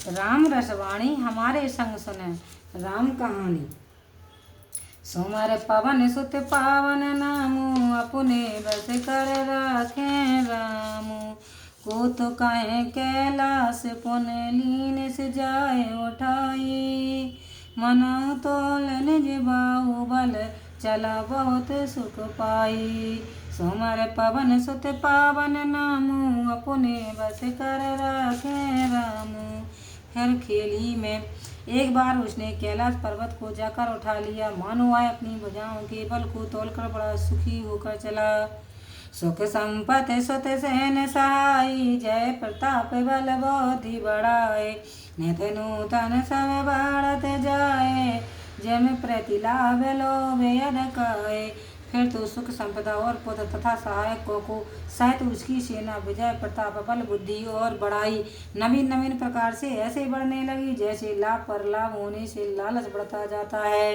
राम रसवाणी हमारे संग सुने राम कहानी। सोमर पवन सुत पावन नामू, अपने बस कर राखे रामू। को तो कहे कैलाश पुन लीन से जाए उठाई, मनो तोल निज बाहुबल चला बहुत सुख पाई। सोमर पवन सुत पावन नामू, अपने बस कर राखे रामू। फिर खेली में एक बार उसने कैलाश पर्वत को जाकर उठा लिया, मानो वह अपनी भुजाओं के बल को तोलकर बड़ा सुखी होकर चला। सुख संपत्ति सुत सहन सहाई, जय प्रताप बल बहुत बढ़ाए। नित नूतन सब बढ़त जाए, जम प्रतिलाभ लोभ यदकाए। फिर तो सुख संपदा और पुत्र तथा सहायकों को सहित उसकी सेना विजय प्रताप बल बुद्धि और बढ़ाई नवीन नवीन प्रकार से ऐसे बढ़ने लगी, जैसे लाभ पर लाभ होने से लालच बढ़ता जाता है।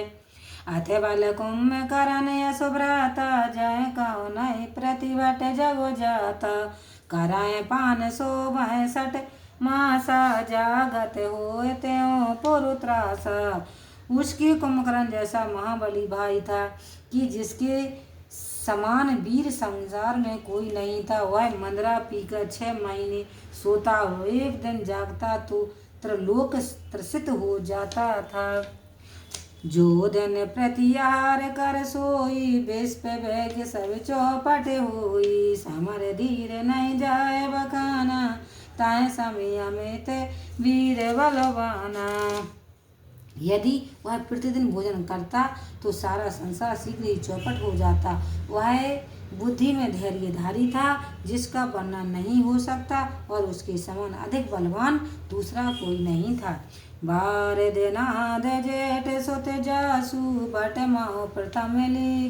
अथ बल कुंभ करन यशुभ्राता, जय कहो नहीं प्रतिभट जगो जाता। कराए पान शोभय सठ मासा, जागत होए त्यों पुरुत्रासा। उसके कुंभकर्ण जैसा महाबली भाई था कि जिसके समान वीर संसार में कोई नहीं था। वह मंदरा पीकर 6 महीने सोता हो, एक दिन जागता तो त्रिलोक त्रसित हो जाता था। जो दिन प्रतिहार कर सोई, विष पे बैग सब चौपट होई। समर धीर नहीं जाए बखाना, ताए समय अमित वीर बलवाना। यदि वह प्रतिदिन भोजन करता तो सारा संसार शीघ्र ही चौपट हो जाता। वह बुद्धि में धैर्यधारी था, जिसका वर्णन नहीं हो सकता, और उसके समान अधिक बलवान दूसरा कोई नहीं था। बार दिनाद जेठ सुत जासु, बट माओ प्रथम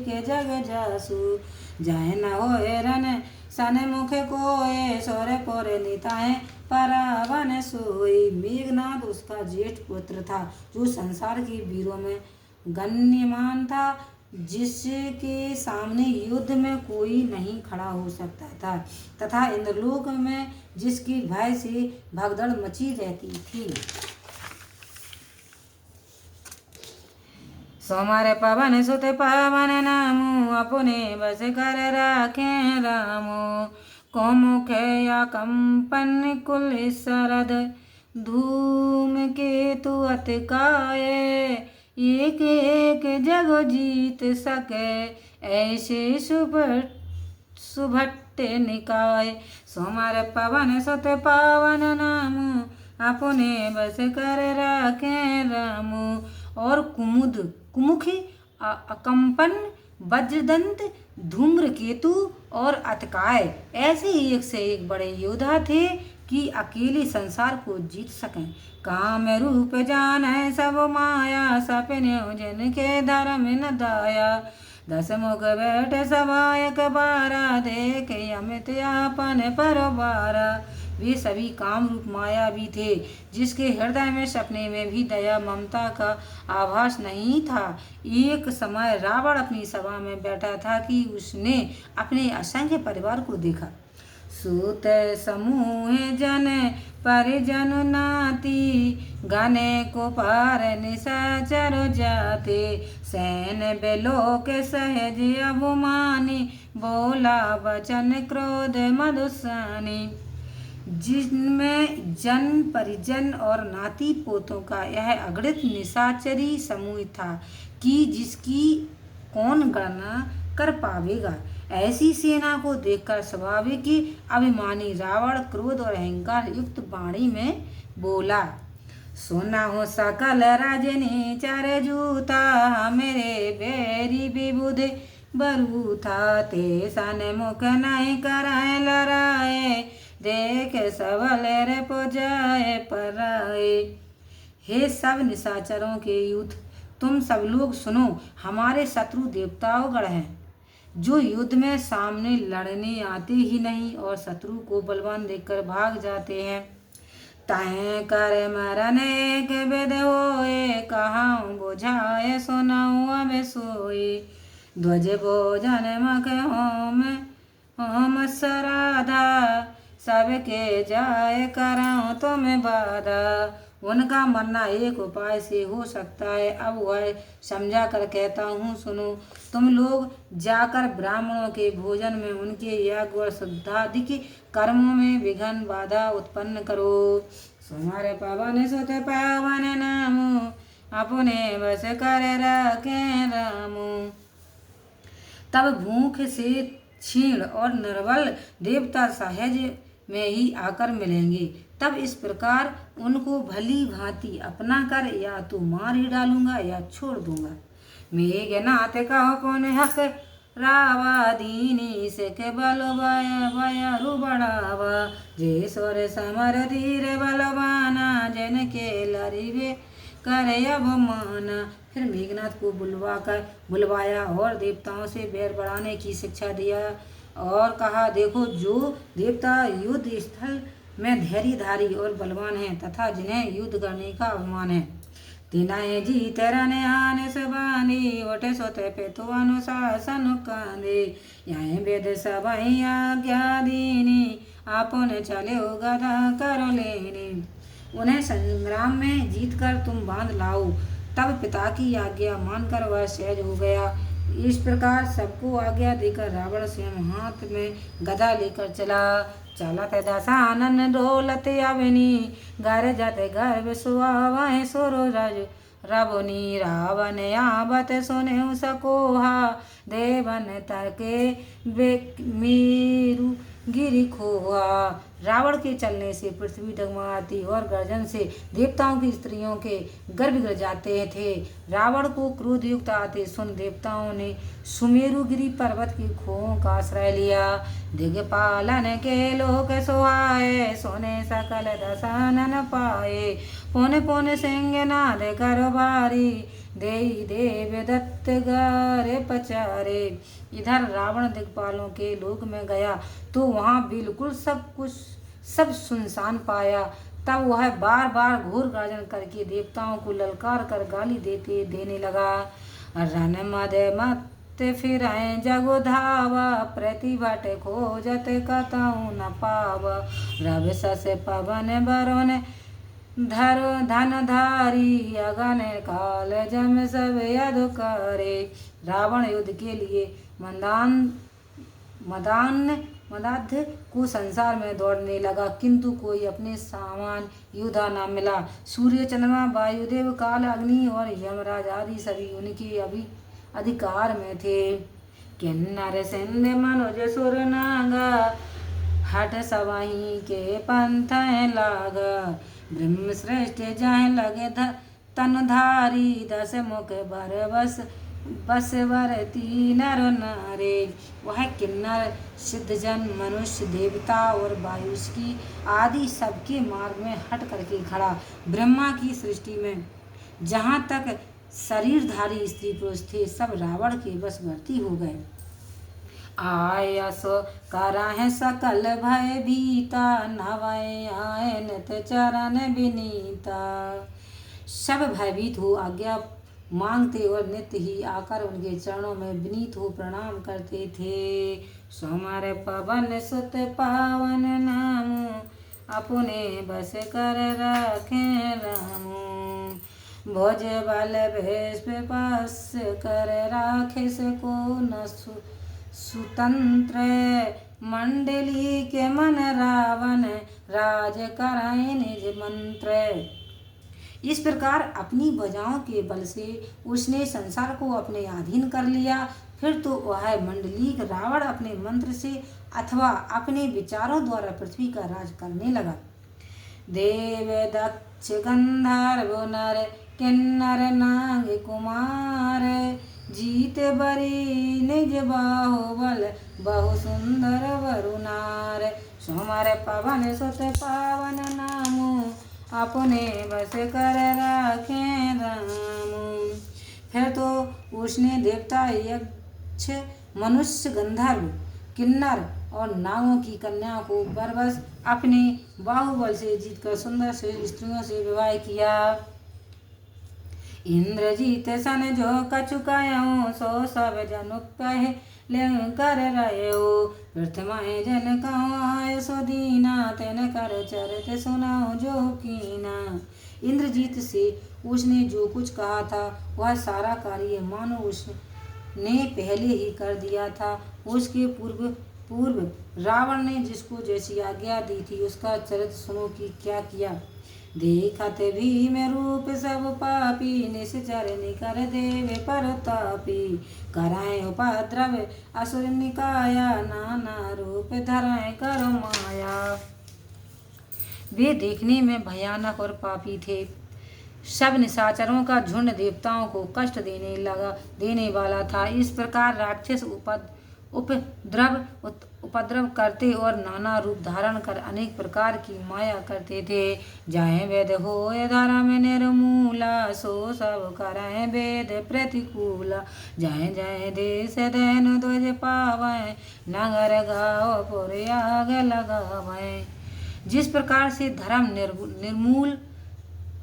के जग जासु। जय न होए रन सन मुख कोय, सोरे पोरे निताए परावन सोई। मेघनाद उसका जेठ पुत्र था, जो संसार के वीरों में गण्यमान था, जिसके सामने युद्ध में कोई नहीं खड़ा हो सकता था, तथा इंद्रलोक में जिसकी भय से भगदड़ मची रहती थी। सोमर पवन सुत पावन नामू, अपने बस कर राखे रामू। कौमुख या कंपन कुल सरद, धूम केतु अतिकाये। एक एक जग जीत सके, ऐसे सुभट्ट निकाय। सोमर पवन सुत पावन नामू, अपने बस कर राखे रामू। और कुमुखी अकंपन वज्रदंत धूम्रकेतु और अतकाय ऐसे ही एक से एक बड़े योद्धा थे कि अकेले संसार को जीत सकें। काम रूप जान है सब माया, सपने जिनके धर्म न दाया। 10 मुख बैठ सवायक बारा, देख अमित आपन परवारा। वे सभी काम रूप माया भी थे, जिसके हृदय में सपने में भी दया ममता का आभास नहीं था। एक समय रावण अपनी सभा में बैठा था कि उसने अपने असंख्य परिवार को देखा। सूत समूह जन परिजन नाती, गने को पार निशाचर जाते। सैन बेलोक सहज अभिमानी, बोला वचन क्रोध मधुसानी। जिनमें जन परिजन और नाती पोतों का यह अगणित निशाचरी समूह था कि जिसकी कौन गणना कर पावेगा। ऐसी सेना को देखकर स्वाभाविक ही अभिमानी रावण क्रोध और अहंकार युक्त वाणी में बोला। सुना हो सकल राजनी चर जूता, मेरे बैरी विबुध बरू था। ते सन मुख नहीं कराए लड़ाए, देख सबल रे पुजाए पराए। हे सब निशाचरों के यूथ, तुम सब लोग सुनो। हमारे शत्रु देवताओं गण हैं, जो युद्ध में सामने लड़ने आते ही नहीं और शत्रु को बलवान देखकर भाग जाते हैं। ताहे कर मरन एक विध होए, कहाऊँ बुझाए सुनाऊँ अब सोए। ध्वज भोजन मख होम होम सराधा, सबके जाए कराऊं तुम्हें बाधा। उनका मरना एक उपाय से हो सकता है, अब वह समझा कर कहता हूँ सुनो। तुम लोग जाकर ब्राह्मणों के भोजन में, उनके यज्ञ और शुद्धादि कर्मों में विघ्न बाधा उत्पन्न करो। तुम्हारे पावन सुत पावन नामो, अपने बस कर रखे रामो। तब भूख से क्षीण और निर्बल देवता सहज में ही आकर मिलेंगे। तब इस प्रकार उनको भली भांति अपना कर या तो मार ही डालूंगा या छोड़ दूंगा। मेघनाथ कहो कौन हक रावा, दीनी से के बल बयरु बढ़ावा। जे स्वर समर धीर बलवाना, जन के लरिवे करे अब माना। फिर मेघनाथ को बुलवाया और देवताओं से बैर बढ़ाने की शिक्षा दिया और कहा, देखो जो देवता युद्ध स्थल में धैर्यधारी और बलवान हैं तथा जिन्हें युद्ध करने का अभिमान है, तिनाए जीत रने आने सबानी, ओटे सोते पे तो अनुशासन कांदे। यहाँ वेद सब आज्ञा दीनी, आपने चले हो गदा कर लेनी। उन्हें संग्राम में जीतकर तुम बांध लाओ। तब पिता की आज्ञा मानकर वह सहज हो गया। इस प्रकार सबको आज्ञा देकर रावण स्वयं हाथ में गदा लेकर चला। चलत दशानन डोलत अवनी, घर जाते घर सुहावै सुरो रज रबुनी। रावण आवत सुने सकोहा, देवन तके मेरु गिरि खोहा। रावण के चलने से पृथ्वी डगमगाती और गर्जन से देवताओं की स्त्रियों के गर्भ गिर जाते थे। रावण को क्रोध युक्त आते सुन देवताओं ने सुमेरुगिरी पर्वत की खोहों का आश्रय लिया। दिग्पालन के लोक सोहाए, सोने सकल दशानन पाए। पौने पौने सिंह नाद कर भारी, देई देव दत्त गारे पचारे। इधर रावण दिग्पालों के लोक में गया तो वहाँ बिल्कुल सब सुनसान पाया। तब वह बार बार घोर गर्जन करके देवताओं को ललकार कर गाली देने लगा। रन मद मत फिर जगो धावा, प्रतिभट खोजत कतहु न पावा। रवि सस पवन बरुण धरो धनधारी, अगन काल जम सब यदु करे। रावण युद्ध के लिए मदान्ध को संसार में दौड़ने लगा, किंतु कोई अपने सामान योद्धा न मिला। सूर्य चंद्रमा वायुदेव काल अग्नि और यमराज आदि सभी उनके अभी अधिकार में थे। किन्नर सिंध मनोज सुर नागा, हट सवाही के पंथ लागा। ब्रह्म श्रेष्ठ जहाँ लगे तनुधारी, दस मुख बर बस वरती नर नारे। वह किन्नर सिद्धजन मनुष्य देवता और वायुष्की आदि सबके मार्ग में हट करके खड़ा। ब्रह्मा की सृष्टि में जहाँ तक शरीरधारी स्त्री पुरुष थे सब रावण के वशवर्ती हो गए। आयस कराहे सकल भय भीता, नवय आए नित चरण विनीता। सब भयभीत हो आज्ञा मांगते और नित्य ही आकर उनके चरणों में विनीत हो प्रणाम करते थे। सोमर पवन सुत पावन नाम, अपने बस कर रखे राम। भोज बल भेष पास कर राखे सको न सुतंत्र, मंडली के मन रावण राज कराए निज मंत्र। इस प्रकार अपनी भुजाओं के बल से उसने संसार को अपने अधीन कर लिया। फिर तो वह मंडलीक रावण अपने मंत्र से अथवा अपने विचारों द्वारा पृथ्वी का राज करने लगा। देव दक्ष गंधर्व नर किन्नर नाग कुमार, जीत बरी निज बाहुबल बहु सुंदर वरुनार। सोमर पवन सुत पावन नामो, अपने बस कर रखे राम। फिर तो उसने देवता यक्ष मनुष्य गंधर्व किन्नर और नागों की कन्याओं को बरबस अपने बाहुबल से जीतकर सुंदर से स्त्रियों से विवाह किया। इंद्रजीत सन जो कछु कहूँ, सो सब जनु कहे ले कर रहे हो। प्रथमाए जन कहो आय सो दीना, तेन कर चरित सुनाओ जो कीना। इंद्रजीत से उसने जो कुछ कहा था वह सारा कार्य मानो उसने पहले ही कर दिया था। उसके पूर्व रावण ने जिसको जैसी आज्ञा दी थी उसका चरित्र सुनो कि क्या किया। देखत भीम रूप सब पापी, निश्चर निकर देव परतापी। कराए उपद्रव असुर निकाया, नाना रूप धराए कर माया। वे देखने में भयानक और पापी थे। सब निशाचरों का झुंड देवताओं को कष्ट देने वाला था। इस प्रकार राक्षस उपद्रव करते और नाना रूप धारण कर अनेक प्रकार की माया करते थे। जाहे वेद होए धर्म निर्मूला, सो सब करए वेद प्रतिकूला। जाहे जाहे देश दैन ध्वज पावै, नगर गाँव पुर आग लगावै। जिस प्रकार से धर्म निर्मूल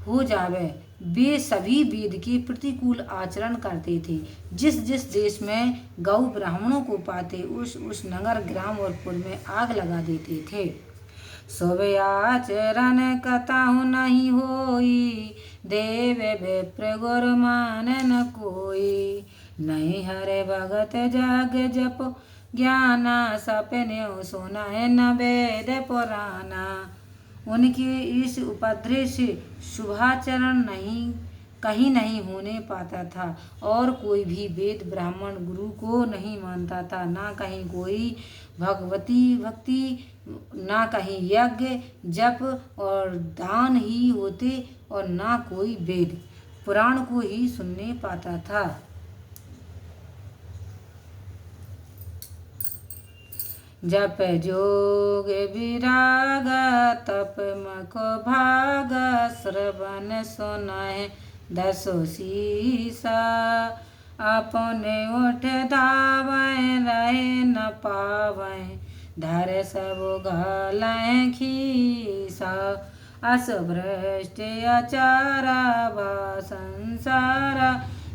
हो जावे वे सभी वेद के प्रतिकूल आचरण करते थे। जिस जिस देश में गौ ब्राह्मणों को पाते उस नगर ग्राम और पुर में आग लगा देते थे। सोवे आचरण कताहु नहीं होई, देव विप्र गुर मान न कोई। नहीं हरे भगत जाग जप ज्ञाना, सपने सोना है न वेद पुराना। उनके इस उपद्रव से शुभाचरण कहीं नहीं होने पाता था और कोई भी वेद ब्राह्मण गुरु को नहीं मानता था। ना कहीं कोई भक्ति, ना कहीं यज्ञ जप और दान ही होते और ना कोई वेद पुराण को ही सुनने पाता था। जप जोग विराग तप मख भाग, श्रवण सुनाए दसो सीसा। अपने उठ धावै रहे न पावै, धर सब घालय खीसा। अस भ्रष्ट आचारा बा संसारा,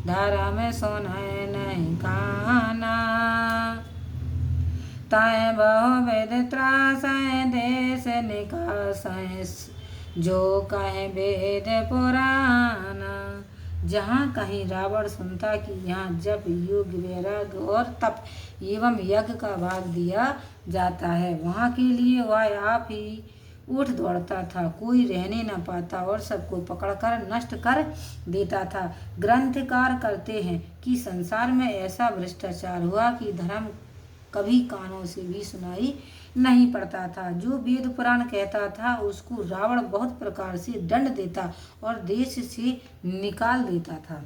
धर्म सुनाए नहीं काना। ताए बहुविध त्रासै देश निकासै, जो कहे वेद पुराना। जहाँ कहीं रावण सुनता कि यहाँ जप योग वैराग्य और तप एवं यज्ञ का भाग दिया जाता है, वहाँ के लिए वह आप ही उठ दौड़ता था। कोई रहने न पाता और सबको पकड़कर नष्ट कर देता था। ग्रंथकार करते हैं कि संसार में ऐसा भ्रष्टाचार हुआ कि धर्म कभी कानों से भी सुनाई नहीं पड़ता था। जो वेद पुराण कहता था उसको रावण बहुत प्रकार से दंड देता और देश से निकाल देता था।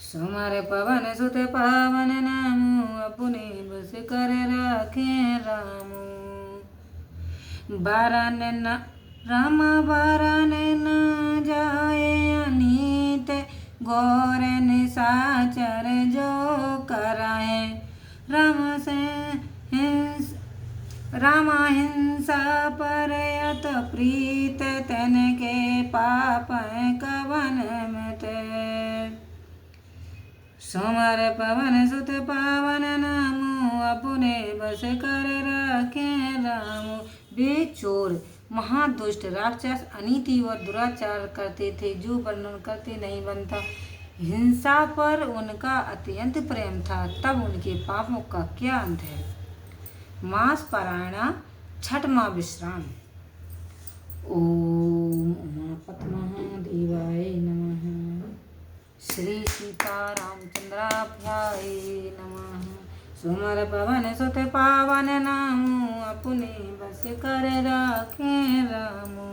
सुमर पवन सुत पावन नामु, अपने बस कर राखे रामु। बारन न राम बारन न जाए अनीत, घोर निशाचर जो कराए। रामा हिंसा पर अत प्रीत, तन के पाप कवन मत। सुमर पवन सुत पावन नामु, अपने बस कर रखे रामु। वे चोर महादुष्ट राक्षस अनीति और दुराचार करते थे जो वर्णन करते नहीं बनता। हिंसा पर उनका अत्यंत प्रेम था, तब उनके पापों का क्या अंत है। मास पारायण छठवां विश्राम। ओम उमापति महादेवाय नमः। श्री सीतारामचंद्राभ्याय नमः। सुमर पवन सुत पावन नामु, अपने बस कर राखे रामु।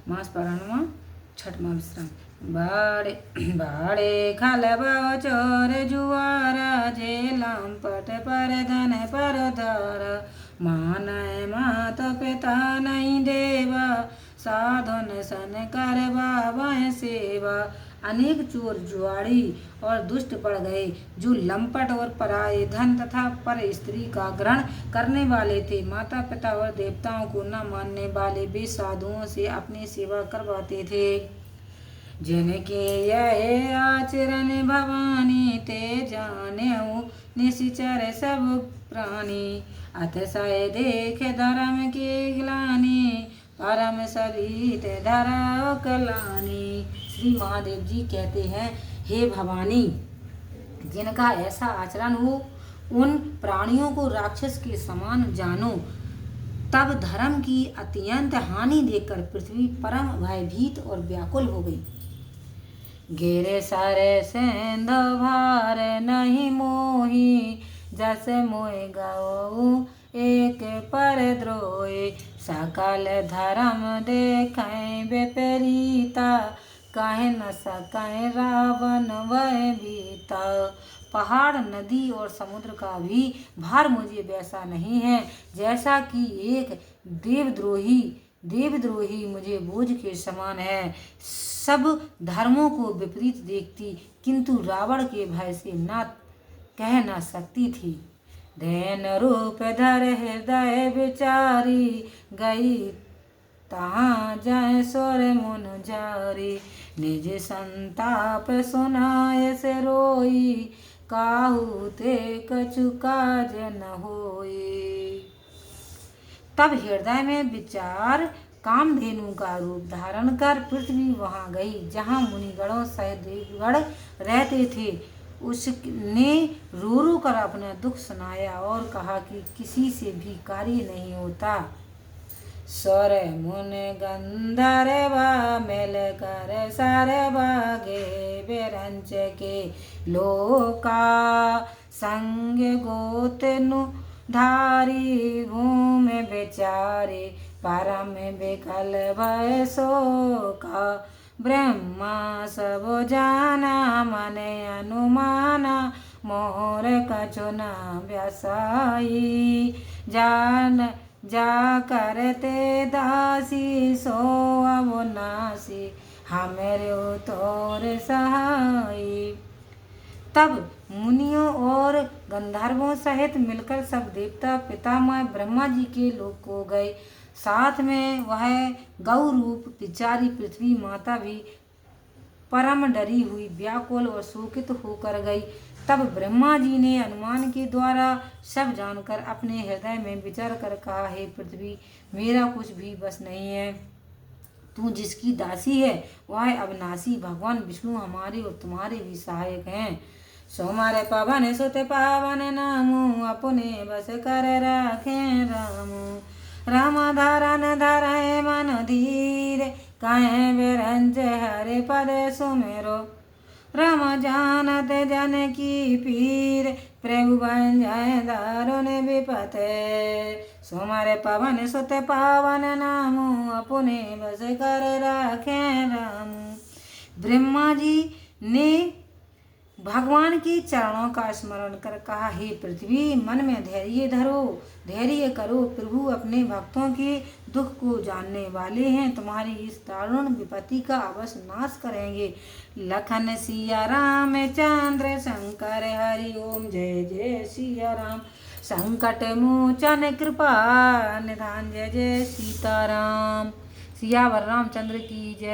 मास पारायण छठवां विश्राम। बाड़े खलबा चोर जुआरा, झेलम पट पर धन पर धार। मानय मात पिता नहीं देवा, साधुन सन कर बाबा सेवा। अनेक चोर जुआड़ी और दुष्ट पड़ गए जो लंपट और पराये धन तथा पर स्त्री का ग्रहण करने वाले थे। माता पिता और देवताओं को न मानने वाले वे साधुओं से अपनी सेवा करवाते थे। जिनके यह आचरण भवानी ते जान्यऊ निशिचर सब प्राणी। अतिशय देख धर्म के ग्लानि परम सभी ते धरा कलानी। श्री महादेव जी कहते हैं, हे भवानी, जिनका ऐसा आचरण हो उन प्राणियों को राक्षस के समान जानो। तब धर्म की अत्यंत हानि देखकर पृथ्वी परम भयभीत और व्याकुल हो गई। घेरे सारे सेंध भार नहीं मोही, जस मोहि गऊ एक पर द्रोही। सकल धर्म देखें विपरीता, कहे न सकें रावण वह बीता। पहाड़, नदी और समुद्र का भी भार मुझे वैसा नहीं है जैसा कि एक देवद्रोही मुझे बोझ के समान है। सब धर्मों को विपरीत देखती, किंतु रावण के भय से न कह न सकती थी। धैन रूप धर हृदय विचारी, गई तहाँ जय स्वर मुन जारी। निज संताप सुनाय से रोई, काहू ते कछु काज न होई। तब हृदय में विचार कामधेनु का रूप धारण कर पृथ्वी वहां गई जहां मुनिगणों सहित देवगण रहते थे। उसने रो रो कर अपना दुख सुनाया और कहा कि किसी से भी कार्य नहीं होता। स्वर मुन गंधर्व मिल कर सर भागे, बिरंच के लोका संग गोतनु धारी। भूमि विचारे परम विकल भय शोका। ब्रह्मा सब जाना मन अनुमाना, मोर कछु न व्यसाई। जान जा करते दासी, सो अब नासी हमरे तोर सहाई। तब मुनियों और गंधर्वों सहित मिलकर सब देवता पितामह ब्रह्मा जी के लोक को गए। साथ में वह गौ रूप पिचारी पृथ्वी माता भी परम डरी हुई व्याकुल और शोकित होकर गई। तब ब्रह्मा जी ने अनुमान के द्वारा सब जानकर अपने हृदय में विचार कर कहा, हे पृथ्वी, मेरा कुछ भी बस नहीं है। तू जिसकी दासी है वह अविनाशी भगवान विष्णु हमारे और तुम्हारे भी सहायक हैं। सोमारे पवन सुत पावन नामु, अपने बस कर राखें रामु। राम धरन धरे मन धीर, कहे बिरंच हरे पद सुमेरो। राम जानत जन की पीर, प्रभु भंजय दारुण विपते। सोमारे पवन सुत पावन नामु, अपने बस कर राखें रामु। ब्रह्मा जी ने भगवान के चरणों का स्मरण कर कहा, हे पृथ्वी, मन में धैर्य धरो, धैर्य करो। प्रभु अपने भक्तों के दुख को जानने वाले हैं, तुम्हारी इस दारुण विपत्ति का अवश्य नाश करेंगे। लखन सिया राम चंद्र शंकर हरि ओम, जय जय सिया राम। संकट मोचन कृपा निधान, जय जय सीताराम। सियावर रामचंद्र की जय।